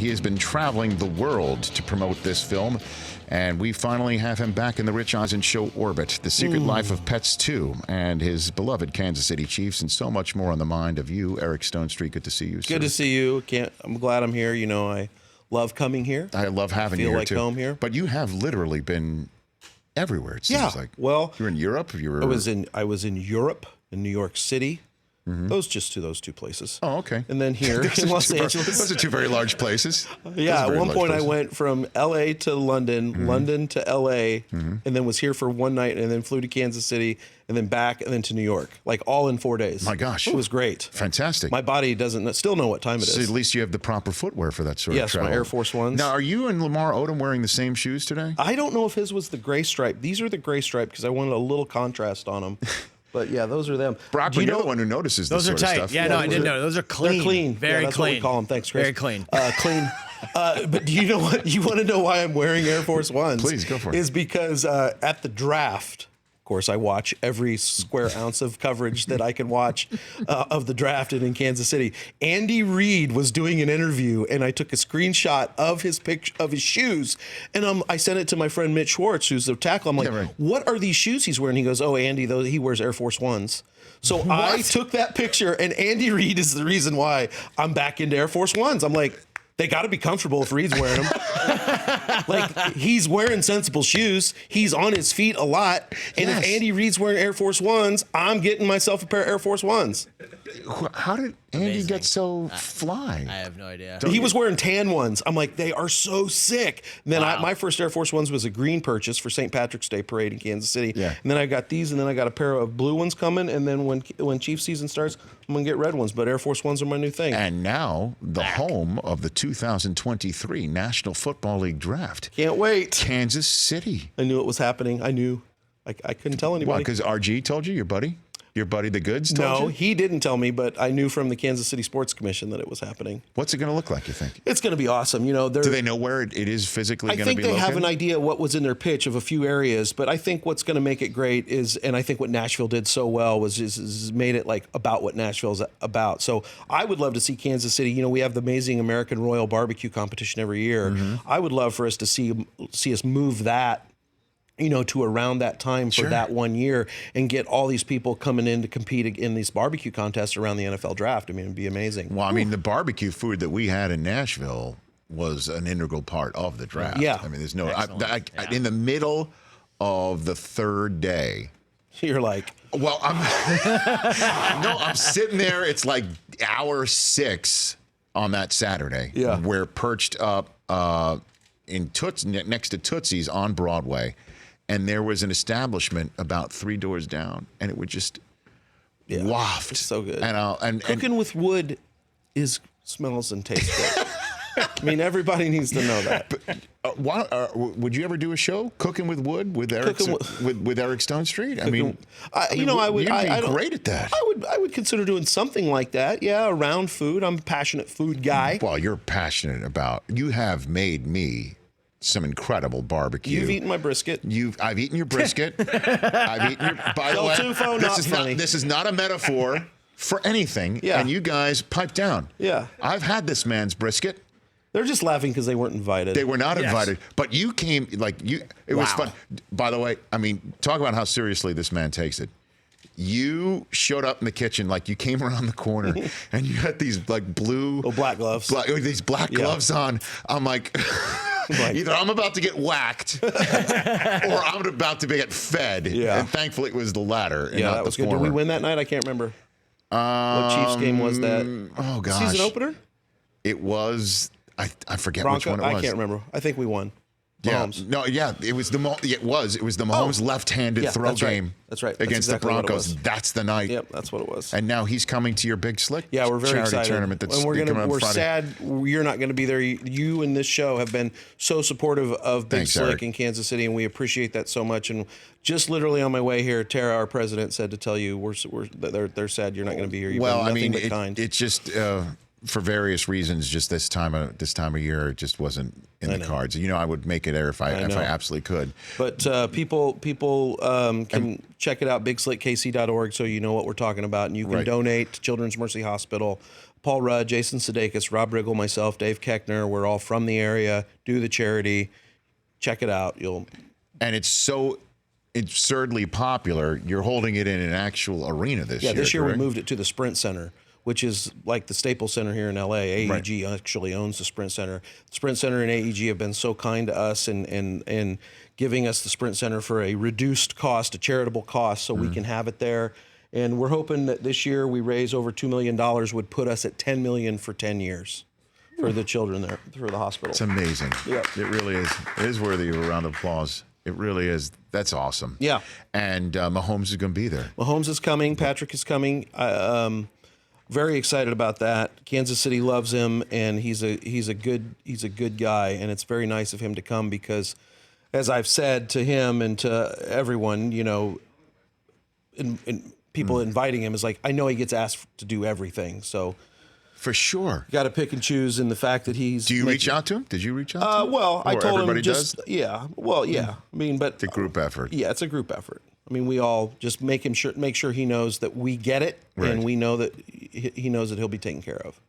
he has been traveling the world to promote this film. And we finally have him back in the Rich Eisen Show orbit. The Secret Life of Pets 2 and his beloved Kansas City Chiefs, and so much more on the mind of you, Eric Stonestreet. Good to see you, sir. Good to see you. I'm glad I'm here. You know, I love coming here. I love having you here, like too. Home here. But you have literally been everywhere, it seems like. Well, you were in Europe? I was in Europe, in New York City. Those two places. Oh, okay. And then here in Los Angeles. Those are two very large places. Yeah, at one point I went from L.A. to London, London to L.A., and then was here for one night, and then flew to Kansas City, and then back, and then to New York, like all in 4 days. My gosh. It was great. Fantastic. My body doesn't still know what time it is. So at least you have the proper footwear for that sort of travel. Yes, my Air Force Ones. Now, are you and Lamar Odom wearing the same shoes today? I don't know if his was the gray stripe. These are the gray stripe because I wanted a little contrast on them. But yeah, those are them. Brock, you're the one who notices this sort of stuff. Those are tight. Yeah, no, I didn't know. Those are clean. They're clean. Very that's clean. What we call them. Thanks, Chris. Very clean. Clean. But do you know what? You want to know why I'm wearing Air Force Ones? Please, go for it. Is because at the draft, of course, I watch every square ounce of coverage that I can watch of the draft and in Kansas City. Andy Reid was doing an interview, and I took a screenshot of his picture of his shoes, and I sent it to my friend Mitch Schwartz, who's the tackle. I'm like, what are these shoes he's wearing? He goes, oh, Andy, he wears Air Force Ones. So I took that picture, and Andy Reid is the reason why I'm back into Air Force Ones. I'm like, they got to be comfortable if Reid's wearing them. Like, he's wearing sensible shoes. He's on his feet a lot. And if Andy Reid's wearing Air Force Ones, I'm getting myself a pair of Air Force Ones. How did Andy get so fly? I have no idea. He was wearing tan ones. I'm like, they are so sick. And then my first Air Force Ones was a green purchase for St. Patrick's Day parade in Kansas City. Yeah. And then I got these, and then I got a pair of blue ones coming. And then when Chiefs season starts, I'm going to get red ones. But Air Force Ones are my new thing. And now the home of the 2023 National Football League Draft. Can't wait. Kansas City. I knew it was happening. I knew. I couldn't tell anybody. Why? Because RG told you, your buddy? Your buddy the Goods told you? No, he didn't tell me, but I knew from the Kansas City Sports Commission that it was happening. What's it going to look like, you think? It's going to be awesome. You know, do they know where it is physically going to be located? I think they have an idea what was in their pitch of a few areas, but I think what's going to make it great is, and I think what Nashville did so well is made it like about what Nashville's about. So I would love to see Kansas City. You know, we have the amazing American Royal Barbecue competition every year. I would love for us to see us move that, you know, to around that time for that 1 year and get all these people coming in to compete in these barbecue contests around the NFL draft. I mean, it'd be amazing. Well, I mean, the barbecue food that we had in Nashville was an integral part of the draft. Yeah. I mean, there's no, in the middle of the third day. You're like, well, I'm sitting there. It's like hour 6 on that Saturday. Yeah. We're perched up next to Tootsie's on Broadway. And there was an establishment about 3 doors down, and it would just waft. It's so good. And cooking with wood smells and tastes good. I mean, everybody needs to know that. But, would you ever do a show, Cooking with Wood, with Eric with Eric Stonestreet? I mean, I would. You'd be great at that. I would consider doing something like that. Yeah, around food. I'm a passionate food guy. Well, you're passionate about. You have made me some incredible barbecue. You've eaten my brisket. I've eaten your brisket. I've eaten your. By the way, this is not a metaphor for anything. Yeah. And you guys pipe down. Yeah. I've had this man's brisket. They're just laughing because they weren't invited. They were not invited, but you came It was fun. By the way, I mean, talk about how seriously this man takes it. You showed up in the kitchen, like you came around the corner, and you had these like black gloves, these black gloves on. I'm like. Either I'm about to get whacked or I'm about to get fed. Yeah. And thankfully it was the latter. And not that was the good. former. Did we win that night? I can't remember. What Chiefs game was that? Oh, gosh. Season opener? It was, I forget which one it was. I can't remember. I think we won. Mahomes. No, it was the Mahomes left-handed throw game. That's right. Against the Broncos. That's the night. Yep, that's what it was. And now he's coming to your Big Slick. Yeah, we're very charity excited. Tournament that's and we're Friday. sad you're not going to be there. You and this show have been so supportive of Big Slick in Kansas City, and we appreciate that so much. And just literally on my way here, Tara, our president, said to tell you they're sad you're not going to be here. You've well, been I mean, kind. it's just. For various reasons, just this time of year, it just wasn't in the cards. You know, I would make it there if I absolutely could. But people can check it out, bigslickkc.org, so you know what we're talking about, and you can donate to Children's Mercy Hospital. Paul Rudd, Jason Sudeikis, Rob Riggle, myself, Dave Keckner, we're all from the area, do the charity. Check it out. And it's so absurdly popular. You're holding it in an actual arena this year. Yeah, this year correct? we moved it to the Sprint Center, which is like the Staples Center here in LA. AEG actually owns the Sprint Center. The Sprint Center and AEG have been so kind to us and giving us the Sprint Center for a reduced cost, a charitable cost, so we can have it there. And we're hoping that this year we raise over $2 million, would put us at $10 million for 10 years for the children there through the hospital. It's amazing. Yep. It really is. It is worthy of a round of applause. It really is. That's awesome. Yeah. And Mahomes is going to be there. Mahomes is coming. Patrick is coming. Very excited about that. Kansas City loves him, and he's a good guy. And it's very nice of him to come because, as I've said to him and to everyone, people inviting him is like, I know he gets asked to do everything. So for sure, you got to pick and choose in the fact that he's. Do you reach out to him? Did you reach out to him? Well, I told him just does? yeah. Well, yeah. I mean, but it's a group effort. Yeah, it's a group effort. I mean, we all just make sure he knows that we get it, and we know that he knows that he'll be taken care of.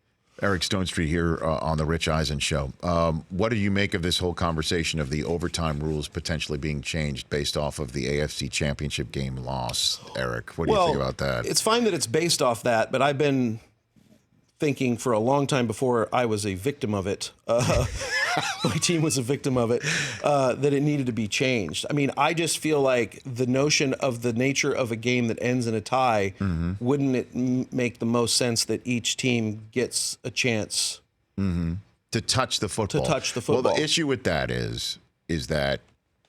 Eric Stonestreet here on the Rich Eisen Show. What do you make of this whole conversation of the overtime rules potentially being changed based off of the AFC Championship game loss, Eric? What do you think about that? It's fine that it's based off that, but I've been thinking for a long time before I was a victim of it, my team was a victim of it, that it needed to be changed. I mean, I just feel like the notion of the nature of a game that ends in a tie, wouldn't it make the most sense that each team gets a chance to touch the football? Well, the issue with that is that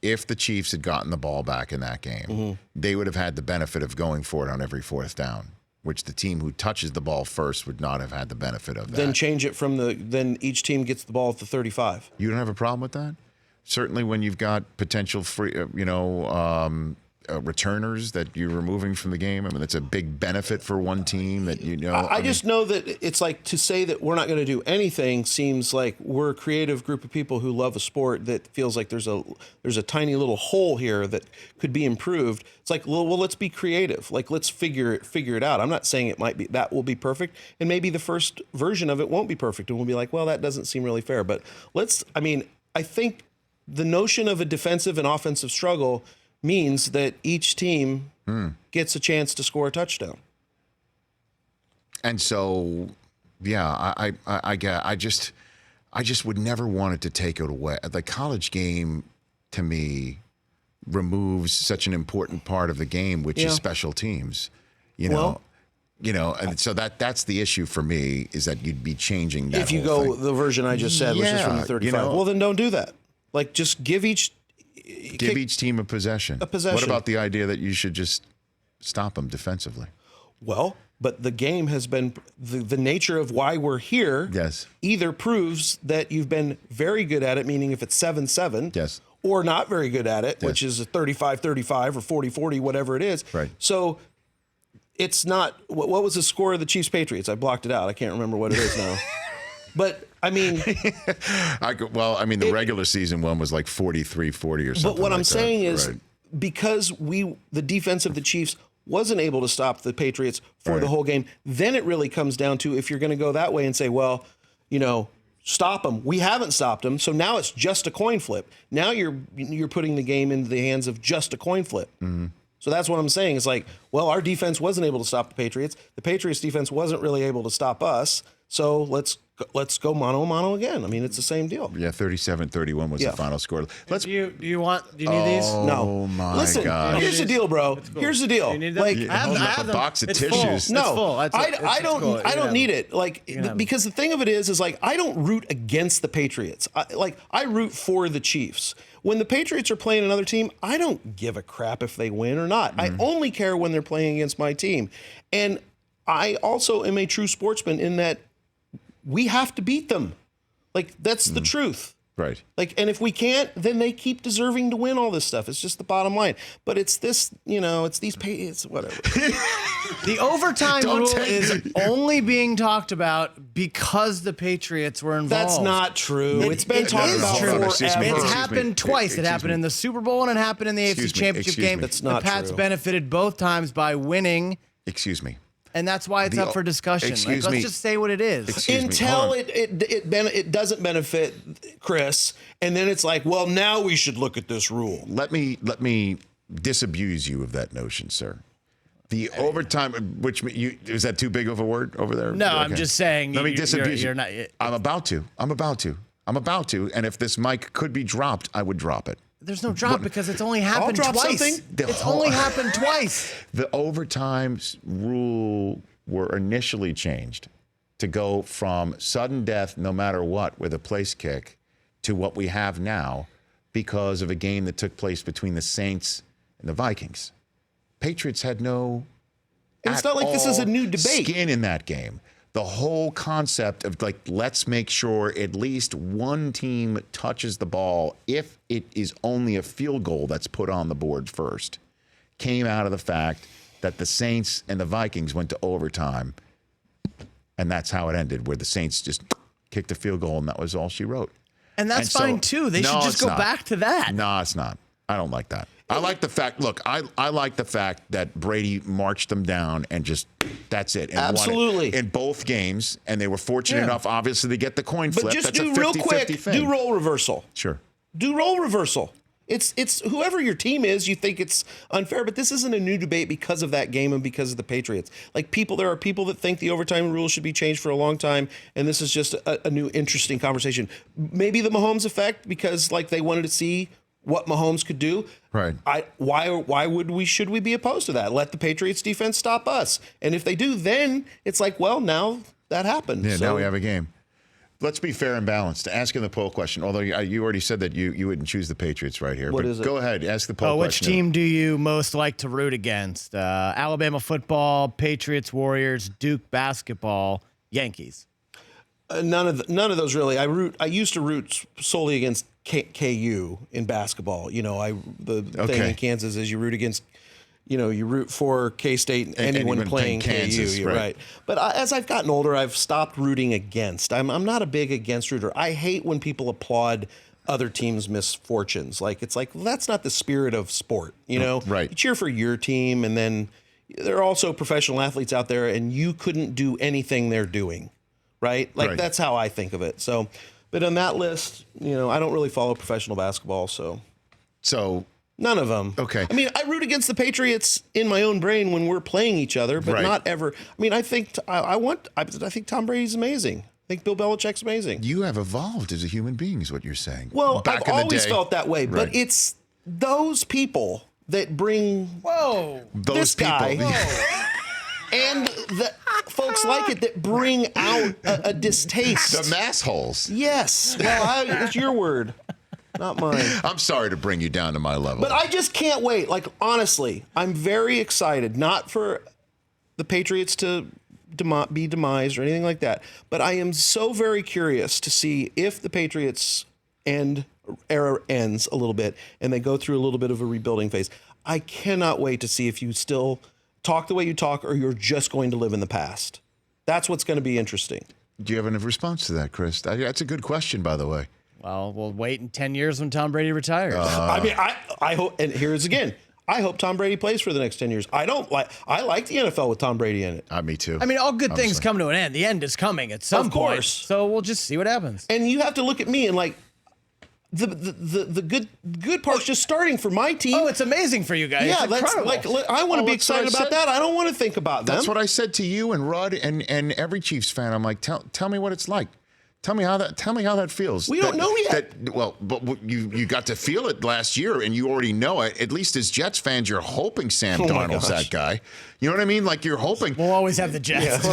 if the Chiefs had gotten the ball back in that game, they would have had the benefit of going for it on every fourth down, which the team who touches the ball first would not have had the benefit of that. Then change it then each team gets the ball at the 35. You don't have a problem with that? Certainly when you've got potential free, returners that you're removing from the game. I mean, that's a big benefit for one team that, I just know that it's like to say that we're not going to do anything seems like we're a creative group of people who love a sport that feels like there's a tiny little hole here that could be improved. It's like, well, let's be creative. Like, let's figure it out. I'm not saying that will be perfect. And maybe the first version of it won't be perfect. And we'll be like, well, that doesn't seem really fair. But I think the notion of a defensive and offensive struggle means that each team gets a chance to score a touchdown. And so, yeah, I just would never want it to take it away. The college game, to me, removes such an important part of the game, which is special teams. And so that's the issue for me, is that you'd be changing that. If you go thing. The version I just said, which is from the 35, well, then don't do that. Like, just give each team a possession. What about the idea that you should just stop them defensively? Well, but the game has been the nature of why we're here. Yes. Either proves that you've been very good at it, meaning if it's 7-7. Yes. Or not very good at it, which is a 35-35 or 40-40, whatever it is. Right. So it's not. What was the score of the Chiefs Patriots? I blocked it out. I can't remember what it is now. But I mean, the regular season one was like 43-40 or something. But what I'm saying is, right, because the defense of the Chiefs wasn't able to stop the Patriots for the whole game, then it really comes down to, if you're going to go that way and say, well, stop them. We haven't stopped them, so now it's just a coin flip. Now you're putting the game into the hands of just a coin flip. Mm-hmm. So that's what I'm saying. It's like, well, our defense wasn't able to stop the Patriots. The Patriots defense wasn't really able to stop us. So let's go mano a mano again. I mean, it's the same deal. Yeah, 37-31 was the final score. Do you need these? No. Oh my Listen, God! here's the deal, bro. Here's the deal. You need them? Like, I have a box of it's tissues. Full. No, it's full. I don't need it. Like, because the thing of it is like, I don't root against the Patriots. I root for the Chiefs. When the Patriots are playing another team, I don't give a crap if they win or not. I only care when they're playing against my team. And I also am a true sportsman in that we have to beat them. Like, that's the truth. Right. Like, and if we can't, then they keep deserving to win all this stuff. It's just the bottom line. But it's this, it's these it's whatever. The overtime rule is only being talked about because the Patriots were involved. That's not true. It's been talked about forever. It's happened twice. It happened in the Super Bowl and it happened in the AFC Championship game. That's not the Pats true. benefited both times by winning. Excuse me. And that's why it's up for discussion. Excuse Let's me. just say what it is. Excuse me, Until hold on. it doesn't benefit Chris, and then it's like, well, now we should look at this rule. Let me disabuse you of that notion, sir. The overtime, is that too big of a word over there? No, I'm just saying. Let me disabuse you. You're not. I'm about to. And if this mic could be dropped, I would drop it. There's no drop because it's only happened drop twice. something. It's only happened twice. The overtime rule were initially changed to go from sudden death, no matter what, with a place kick, to what we have now because of a game that took place between the Saints and the Vikings. Patriots had no. And it's not like this is a new debate. Skin in that game. The whole concept of let's make sure at least one team touches the ball if it is only a field goal that's put on the board first came out of the fact that the Saints and the Vikings went to overtime, and that's how it ended, where the Saints just kicked a field goal, and that was all she wrote. And that's fine too. They should just go back to that. No, it's not. I don't like that. I like the fact. Look, I like the fact that Brady marched them down and just that's it. And Absolutely. won it in both games, and they were fortunate enough, obviously, to get the coin flip. But just that's do a 50-50 real quick. thing. Do role reversal. Sure. Do role reversal. It's whoever your team is, you think it's unfair, but this isn't a new debate because of that game and because of the Patriots. There are people that think the overtime rule should be changed for a long time, and this is just a new interesting conversation. Maybe the Mahomes effect because they wanted to see what Mahomes could do. Right. Should we be opposed to that? Let the Patriots defense stop us. And if they do, then it's now that happened. Yeah, now we have a game. Let's be fair and balanced. Asking the poll question, although you already said that you wouldn't choose the Patriots right here. What but is it? Go ahead, ask the poll Which question. team do you most like to root against? Alabama football, Patriots, Warriors, Duke basketball, Yankees. None of those really. I used to root solely against KU in basketball. The thing in Kansas is you root against, you root for K-State and anyone playing Kansas, KU. You're right. But as I've gotten older, I've stopped rooting against. I'm not a big against rooter. I hate when people applaud other teams' misfortunes. It's well, that's not the spirit of sport. Right. You cheer for your team, and then there are also professional athletes out there, and you couldn't do anything they're doing. Right? Right. That's how I think of it. So, but on that list, I don't really follow professional basketball, so none of them. Okay. I mean, I root against the Patriots in my own brain when we're playing each other, but Right. not ever. I mean, I think I think Tom Brady's amazing. I think Bill Belichick's amazing. You have evolved as a human being, is what you're saying. Well, Back I've in the always day. felt that way, but Right. it's those people that bring Those this people. guy and the folks like it that bring out a distaste. The mass holes. Yes. Well, it's your word, not mine. I'm sorry to bring you down to my level. But I just can't wait. Honestly, I'm very excited, not for the Patriots to be demised or anything like that, but I am so very curious to see if the Patriots era ends a little bit and they go through a little bit of a rebuilding phase. I cannot wait to see if you still talk the way you talk or you're just going to live in the past. That's what's going to be interesting. Do you have a response to that, Chris? That's a good question, by the way. Well, we'll wait in 10 years when Tom Brady retires. I mean, I hope, and here's again, I hope Tom Brady plays for the next 10 years. I like the NFL with Tom Brady in it. Me too. I mean, all good things come to an end. The end is coming at some point. Of course. So we'll just see what happens. And you have to look at me and the good part's just starting for my team. Oh, it's amazing for you guys. yeah, It's that's incredible. I want to be that's what I excited about said. that. I don't want to think about them. That's what I said to you and Rudd and every Chiefs fan. I'm like, tell me what it's like. Tell me how that feels. We don't know yet. But you got to feel it last year, and you already know it. At least as Jets fans, you're hoping Sam Oh my Darnold's gosh. that guy. You know what I mean? Like you're hoping. We'll always have the Jets.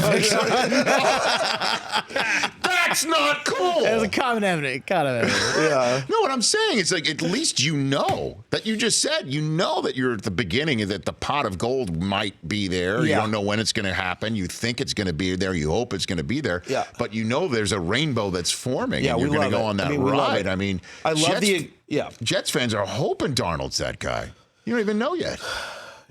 That's not cool. There's a common evidence. Yeah. No, what I'm saying is at least you know that you just said that you're at the beginning, that the pot of gold might be there. You Yeah. don't know when it's going to happen. You think it's going to be there. You hope it's going to be there. Yeah. But there's a rainbow that's forming. Yeah, and you're we going to love go it. on that I mean, we love ride. it. I mean, I love Jets fans are hoping Darnold's that guy. You don't even know yet.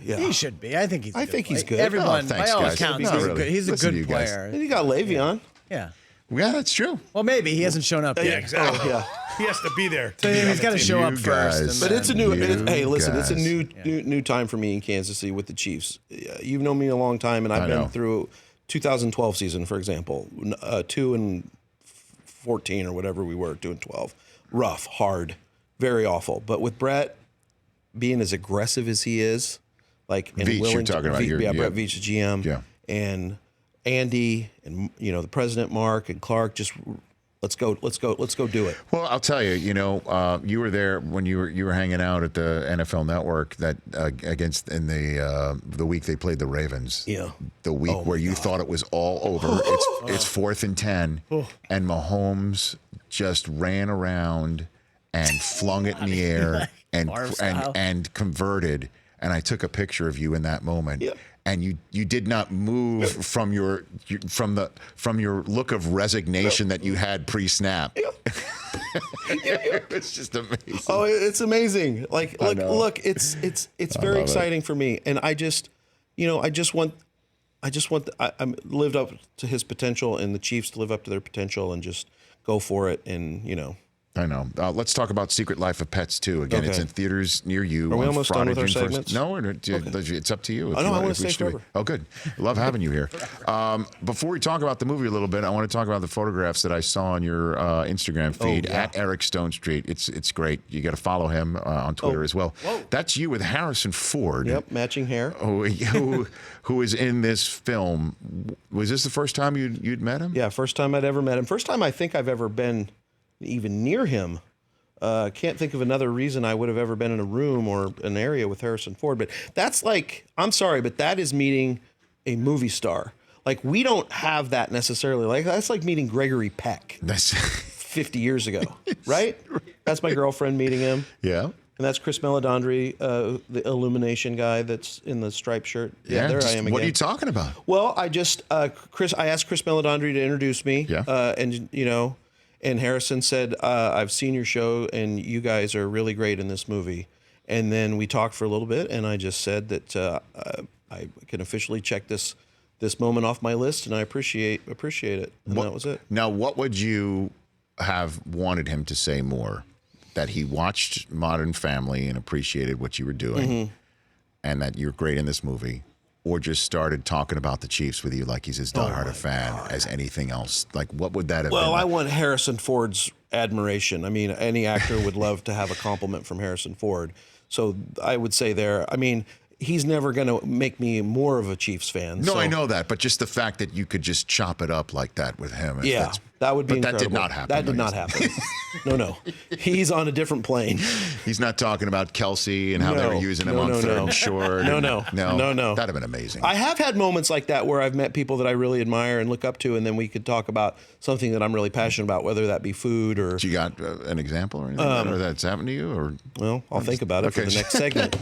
Yeah. He should be. I think he's. I think he's good. Everyone, Oh, thanks, by all guys. accounts, Not he's really. a good. He's a Listen to good you guys. player. And you got Le'Veon. Yeah. Yeah, that's true. Well, maybe he hasn't shown up yet. Oh yeah. He has to be there. He's got to show up You first. guys. But it's a new. Hey, listen, it's a guys. new time for me in Kansas City with the Chiefs. You've known me a long time, and I've I know. been through 2012 season, for example, 2-14 or whatever we were, 2-12. Rough, hard, very awful. But with Brett being as aggressive as he is, like and Veach, willing you're talking about. yeah, Yeah. Brett Veach, the GM, Yeah. and Andy, and the president Mark and Clark, just let's go do it. Well, I'll tell you. You were there when you were hanging out at the NFL Network that against in the week they played the Ravens. Yeah. The week where you thought it was all over. It's 4th and 10, and Mahomes just ran around and flung it in the air and converted. And I took a picture of you in that moment. Yeah. And you did not move from your look of resignation that you had pre-snap. It's just amazing. Oh, it's amazing. Like, look, it's very exciting for me, and I lived up to his potential, and the Chiefs to live up to their potential, and just go for it, and I know. Let's talk about Secret Life of Pets 2. Again, it's Okay. in theaters near you. Are we on almost Friday, done with our June 1st. segments? No, it's up to you. I know, I wanna if we stay should be- forever. Oh, good. Love having you here. Before we talk about the movie a little bit, I want to talk about the photographs that I saw on your Instagram feed at Eric Stonestreet. It's great. You got to follow him on Twitter as well. Whoa. That's you with Harrison Ford. Yep, matching hair. Who is in this film. Was this the first time you'd met him? Yeah, first time I'd ever met him. First time I think I've ever been even near him. Can't think of another reason I would have ever been in a room or an area with Harrison Ford. But that's like, I'm sorry, but that is meeting a movie star. Like, we don't have that necessarily. Like, that's like meeting Gregory Peck That's 50 years ago, right? That's my girlfriend meeting him. yeah. And that's Chris Meledandri, the Illumination guy that's in the striped shirt. Yeah, there I am again. What are you talking about? Well, I just I asked Chris Meledandri to introduce me. Yeah. And Harrison said, I've seen your show and you guys are really great in this movie. And then we talked for a little bit, and I just said that I can officially check this moment off my list, and I appreciate it. And that was it. Now, what would you have wanted him to say more? That he watched Modern Family and appreciated what you were doing, and that you're great in this movie, or just started talking about the Chiefs with you like he's as diehard a fan as anything else? Like, what would that have been? Well, I like? want Harrison Ford's admiration. I mean, any actor would love to have a compliment from Harrison Ford. So I would say there, I mean, he's never going to make me more of a Chiefs fan. No, so, I know that, but just the fact that you could just chop it up like that with him. Yeah, that would be But that incredible. did not happen. That did not happen. No. He's on a different plane. He's not talking about Kelsey and how they were using him on third and short. No. That'd have been amazing. I have had moments like that where I've met people that I really admire and look up to, and then we could talk about something that I'm really passionate about, whether that be food or... Do you got an example or anything or that's happened to you? Or Well, I'll think about it for the next segment.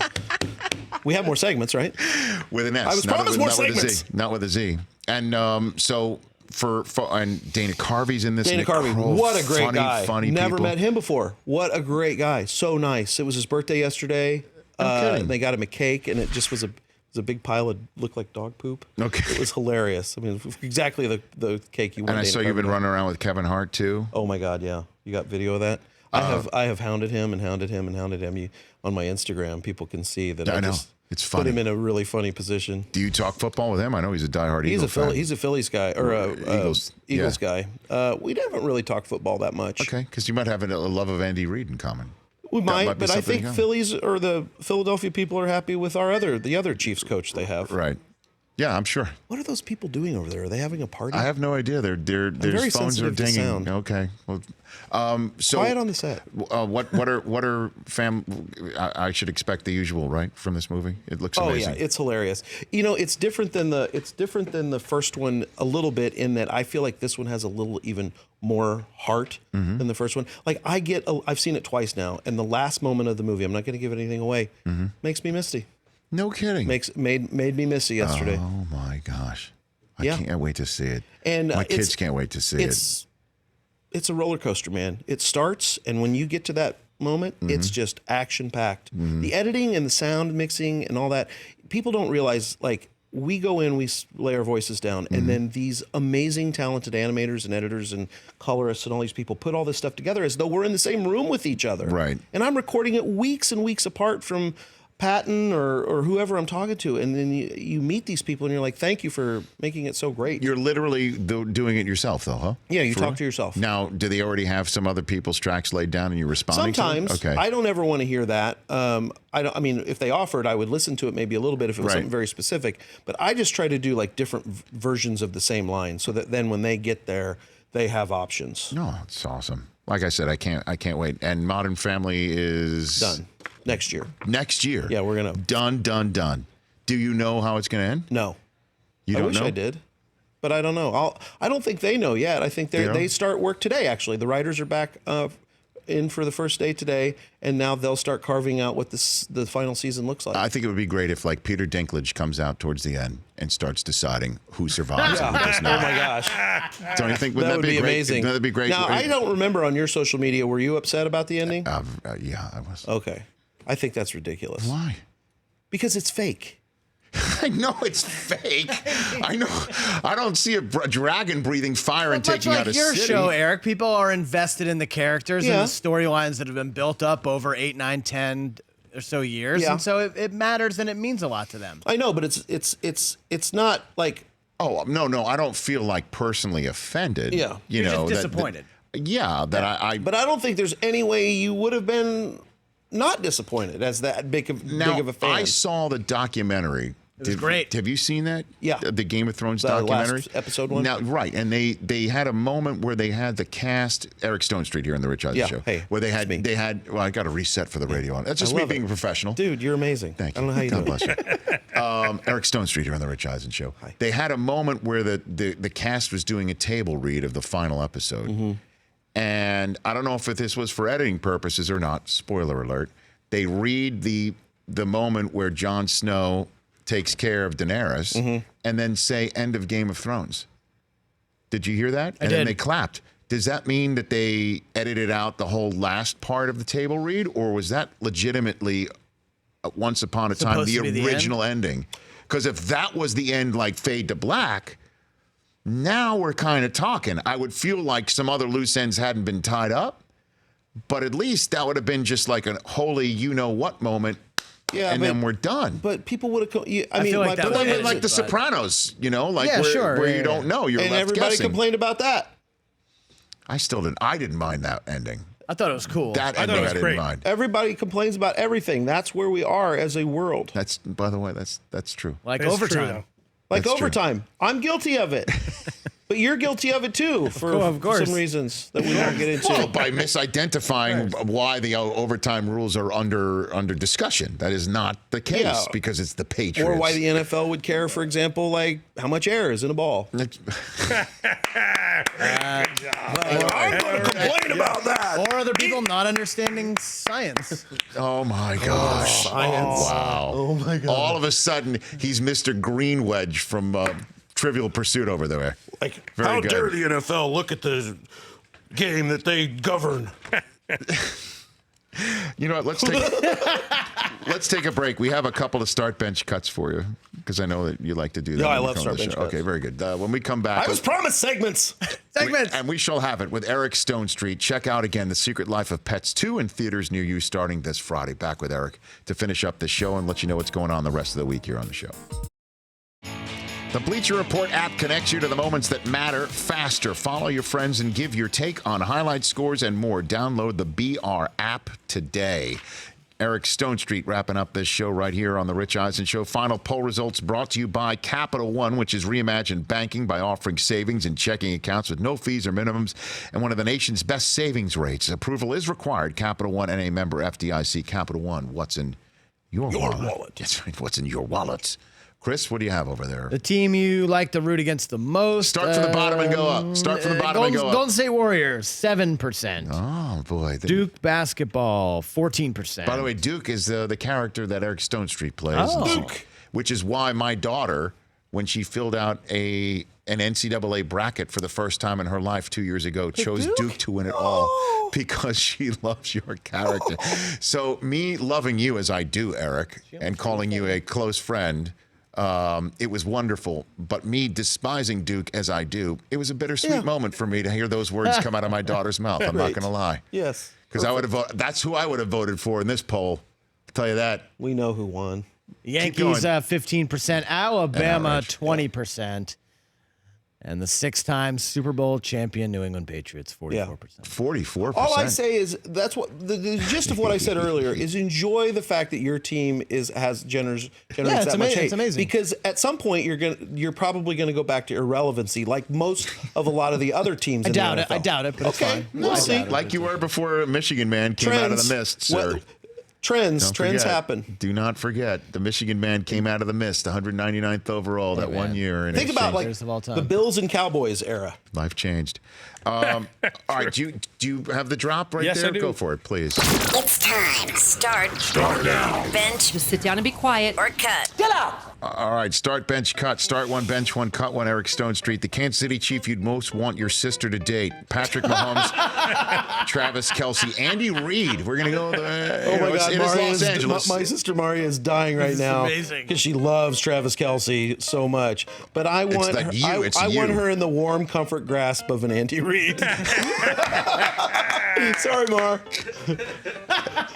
We have more segments, right? with an S. I was not promised with, more not with a segments. Z. Not with a Z. And so for and Dana Carvey's in this. Dana Nick Carvey, Kroll, what a great funny, guy. Funny Never people. met him before. What a great guy. So nice. It was his birthday yesterday. kidding. They got him a cake, and it just was a big pile of looked like dog poop. Okay. It was hilarious. I mean, exactly the cake you want. And I Dana saw you've been Carvey. running around with Kevin Hart too. Oh my God, yeah. You got video of that? I have hounded him and hounded him and hounded him. On my Instagram, people can see that I know. just It's put funny. him in a really funny position. Do you talk football with him? I know he's a diehard He's Eagles fan. He's a Phillies guy or a Eagles, Eagles yeah. guy. We haven't really talked football that much. Okay, because you might have a love of Andy Reid in common. We That might, might be but I something think in common. Phillies or the Philadelphia people are happy with the other Chiefs coach they have. Right. Yeah, I'm sure. What are those people doing over there? Are they having a party? I have no idea. Their very phones are sensitive to dinging. sound. Okay. Well, so Quiet on the set. what are I should expect the usual, right, from this movie? It looks Oh amazing. yeah, it's hilarious. It's different than the first one a little bit in that I feel like this one has a little even more heart Mm-hmm. than the first one. Like I've seen it twice now, and the last moment of the movie, I'm not going to give anything away, Mm-hmm. makes me misty. No kidding. Made me misty yesterday. Oh my gosh. I Yeah. can't wait to see it. And my it's- kids can't wait to see it. It's a roller coaster, man. It starts, and when you get to that moment, it's just action packed. The editing and the sound mixing and all that, people don't realize, like, we go in, we lay our voices down, and then these amazing, talented animators and editors and colorists and all these people put all this stuff together as though we're in the same room with each other. Right. And I'm recording it weeks and weeks apart from Patton or whoever I'm talking to, and then you meet these people, and you're like, "Thank you for making it so great." You're literally doing it yourself, though, huh? Yeah, you For talk real? to yourself. Now, do they already have some other people's tracks laid down and you're responding Sometimes. to them? Okay. I don't ever want to hear that. I mean, if they offered, I would listen to it maybe a little bit if it was Right. something very specific. But I just try to do like different versions of the same line, so that then when they get there, they have options. No, it's awesome. Like I said, I can't wait. And Modern Family is Done next year. next year. Yeah, we're gonna done. Do you know how it's going to end? No, You I don't wish know? I did, but I don't know. I don't think they know yet. I think They don't? they start work today. Actually, the writers are back in for the first day today, and now they'll start carving out what the final season looks like. I think it would be great if, like, Peter Dinklage comes out towards the end and starts deciding who survives and who does Oh not. my gosh. Don't you think? That would be great? amazing. That'd be great. Now, I don't remember on your social media, were you upset about the ending? Yeah, I was. Okay. I think that's ridiculous. Why? Because it's fake. I know it's fake. I know. I don't see a dragon breathing fire and Much taking like out a your city. show, Eric, people are invested in the characters Yeah. and the storylines that have been built up over 8, 9, 10 or so years, Yeah. and so it matters and it means a lot to them. I know, but it's not like Oh no, I don't feel like personally offended. Yeah. you You're know, just disappointed. That I. but I don't think there's any way you would have been not disappointed as that big of a fan. I saw the documentary. It was great. Have you seen that? Yeah. The Game of Thrones The last documentary. episode one? Now, right, and they had a moment where they had the cast. Eric Stonestreet here in the Rich Eisen Yeah, show. hey, where they it's me. had. Well, I got a reset for the radio on. That's just I me love being it. a professional. Dude, you're amazing. Thank you. I don't know how you God do it. bless you. Eric Stonestreet here on the Rich Eisen show. Hi. They had a moment where the cast was doing a table read of the final episode. Mm-hmm. And I don't know if this was for editing purposes or not. Spoiler alert. They read the moment where Jon Snow takes care of Daenerys Mm-hmm. and then say end of Game of Thrones. Did you hear that? And then did. they clapped. Does that mean that they edited out the whole last part of the table read, or was that legitimately once upon a time Supposed the to be the original ending? Because if that was the end, like fade to black, now we're kind of talking. I would feel like some other loose ends hadn't been tied up, but at least that would have been just like a holy you-know-what moment, Yeah, and but- then we're done. But people would have. I I mean, feel like my that point was Like, is- like The but- Sopranos, like Yeah, where, sure, where yeah, you don't know, you're and left everybody guessing. complained about that. I didn't mind that ending. I thought it was cool. That I thought ending it was I didn't great. mind. Everybody complains about everything. That's where we are as a world. That's, by the way, that's true. like It's true, overtime. though. Like That's true. overtime. I'm guilty of it. But you're guilty of it too for Of course. some reasons that we won't get into. Well, by misidentifying why the overtime rules are under discussion. That is not the case Yeah. because it's the Patriots. Or why the NFL would care, for example, like how much air is in a ball. I'm going to complain about that. Or other people not understanding science. Oh my gosh! Science. Wow! Oh my God. All of a sudden, he's Mr. Greenwedge from Trivial Pursuit over there. Like, Very how good. dare the NFL look at the game that they govern? You know what? Let's take a break. We have a couple of start bench cuts for you because I know that you like to do that. Yeah, I when we love come start on the bench show. cuts. Okay, very good. When we come back, I was promised segments. Segments. and we shall have it with Eric Stonestreet. Check out again The Secret Life of Pets 2 in theaters near you starting this Friday. Back with Eric to finish up the show and let you know what's going on the rest of the week here on the show. The Bleacher Report app connects you to the moments that matter faster. Follow your friends and give your take on highlight scores and more. Download the BR app today. Eric Stonestreet wrapping up this show right here on the Rich Eisen Show. Final poll results brought to you by Capital One, which has reimagined banking by offering savings and checking accounts with no fees or minimums and one of the nation's best savings rates. Approval is required. Capital One and a member FDIC. Capital One, what's in your wallet? That's right. What's in your wallet? Chris, what do you have over there? The team you like to root against the most. Start from the bottom and go up. Start from the bottom and go up. Golden State Warriors, 7%. Oh, boy. Duke basketball, 14%. By the way, Duke is the character that Eric Stonestreet plays. Oh. Duke. Which is why my daughter, when she filled out an NCAA bracket for the first time in her life 2 years ago, chose Duke to win it all because she loves your character. So me loving you as I do, Eric, and calling you a close friend, It was wonderful. But me despising Duke as I do, it was a bittersweet moment for me to hear those words come out of my daughter's mouth. I'm not going to lie. Yes. Because I would have. That's who I would have voted for in this poll. I'll tell you that. We know who won. Yankees 15%, Alabama Average. 20%, and the 6-time Super Bowl champion New England Patriots 44%. 44%. All I say is that's what the gist of what I said earlier is enjoy the fact that your team generates that much hate. It's amazing. Because at some point you're probably gonna go back to irrelevancy, like most of a lot of the other teams. I in doubt the it. NFL. I doubt it, but it's Okay, fine. we'll see. Like you were before a Michigan man came out of the mist, sir. Trends Forget. happen. Do not forget, the Michigan man came out of the mist, 199th overall that one year. And Think about like Greatest of all time. the Bills and Cowboys era. life changed. All right, do you have the drop right Yes, there? I do. Go for it, please. It's time. Start now. Bench. Just sit down and be quiet. Or cut. All right, start, bench, cut. Start one, bench one, cut one. Eric Stonestreet, the Kansas City Chief you'd most want your sister to date. Patrick Mahomes, Travis Kelce, Andy Reid. We're going to go. Oh my God, it is Los Angeles. My sister Maria is dying right now amazing. because she loves Travis Kelce so much. But I want like her, you, it's I want you. her in the warm comfort grasp of an Andy Reid. Sorry, Mar.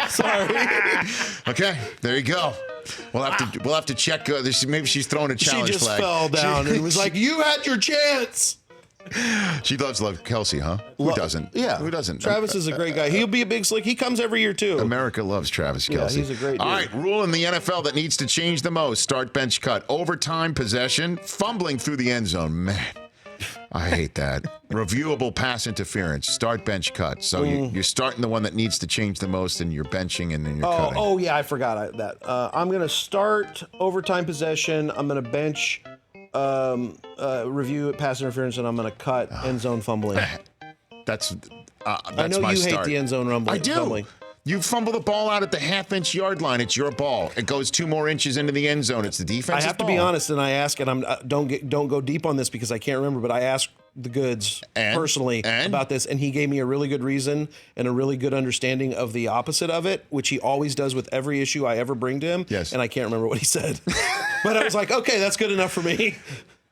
Sorry. Okay, there you go. We'll have to check. Maybe she's throwing a She challenge just flag. fell down and was like, "You had your chance." She loves Kelce, huh? Who doesn't? Yeah. Who doesn't? Travis is a great guy. He'll be a big slick. He comes every year too. America loves Travis Kelce. Yeah, he's a great dude. All right, rule in the NFL that needs to change the most: start, bench, cut, overtime, possession, fumbling through the end zone. Man, I hate that. Reviewable pass interference: start, bench, cut. So you're starting the one that needs to change the most, and you're benching, and then you're cutting. Oh yeah, I forgot that. I'm gonna start overtime possession. I'm gonna bench, review it, pass interference, and I'm gonna cut end zone fumbling. That's I know my you start. hate the end zone rumbling. I do. Fumbling. You fumble the ball out at the half-inch yard line. It's your ball. It goes 2 more inches into the end zone. It's the defense's I have to ball. be honest, and I ask, and I'm don't go deep on this because I can't remember, but I asked the goods personally about this, and he gave me a really good reason and a really good understanding of the opposite of it, which he always does with every issue I ever bring to him. Yes. And I can't remember what he said, but I was like, okay, that's good enough for me.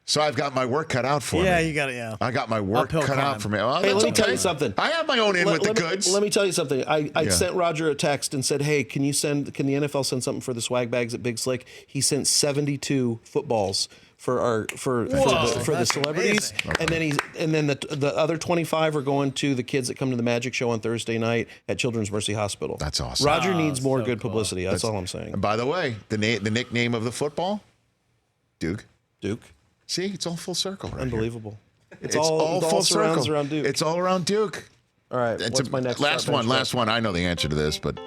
So I've got my work cut out for me. Yeah, you got it. Yeah. I got my work Uphill cut climb. out for me. Well, Hey, that's let me tell okay. you something. I have my own in with the let me- goods. Let me tell you something. I Yeah. sent Roger a text and said, "Hey, can the NFL send something for the swag bags at Big Slick?" He sent 72 footballs for the That's celebrities, amazing. and then the other 25 are going to the kids that come to the Magic Show on Thursday night at Children's Mercy Hospital. That's awesome. Roger needs more so good cool. publicity. That's all I'm saying. And by the way, the nickname of the football, Duke. Duke, See, it's all full circle, right? Unbelievable. It's all full surrounds circle. around Duke. It's all around Duke. All right, It's what's my next last start one? bench Last one. I know the answer to this, but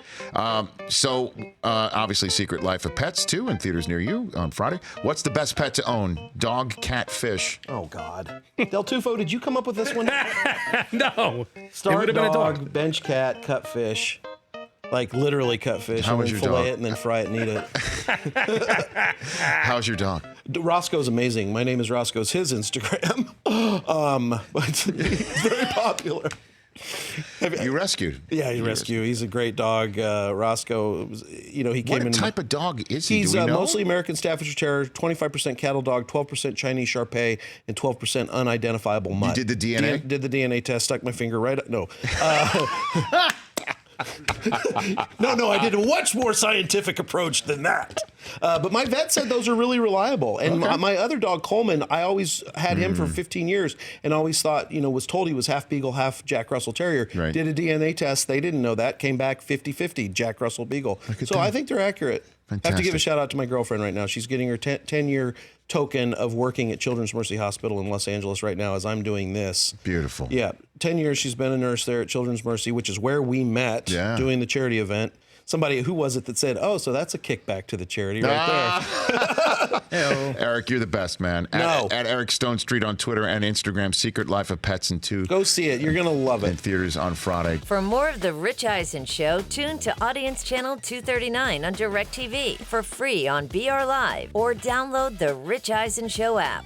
obviously, Secret Life of Pets 2 in theaters near you on Friday. What's the best pet to own? Dog, cat, fish. Oh God, Del Tufo, did you come up with this one? No. It Start would have been a dog, dog. bench cat, cut fish. Like literally cut fish How and was then your fillet dog? it and then fry it and eat it. How's your dog? Roscoe's amazing. My name is Roscoe's his Instagram. But he's very popular. You rescued. Yeah, he's rescue. He's a great dog. Roscoe, he came What in. type of dog is he? He's Do we know? mostly American Staffordshire Terrier, 25% cattle dog, 12% Chinese Shar-Pei, and 12% unidentifiable mutt. did the DNA? Did the DNA test, stuck my finger right up. No. No, I did a much more scientific approach than that. But my vet said those are really reliable. And my other dog, Coleman, I always had him for 15 years and always thought, was told he was half Beagle, half Jack Russell Terrier. Right. Did a DNA test. They didn't know that. Came back 50-50, Jack Russell Beagle. at So that. I think they're accurate. I have to give a Fantastic. shout out to my girlfriend right now. She's getting her 10-year token of working at Children's Mercy Hospital in Los Angeles right now as I'm doing this. Beautiful. Yeah, 10 years she's been a nurse there at Children's Mercy, which is where we met Yeah. doing the charity event. Somebody, who was it that said, "Oh, so that's a kickback to the charity right there." Eric, you're the best, man. No. At Eric Stonestreet on Twitter and Instagram. Secret Life of Pets and 2 Go see it. You're going to love in it. theaters on Friday. For more of The Rich Eisen Show, tune to Audience Channel 239 on DirecTV for free on BR Live or download the Rich Eisen Show app.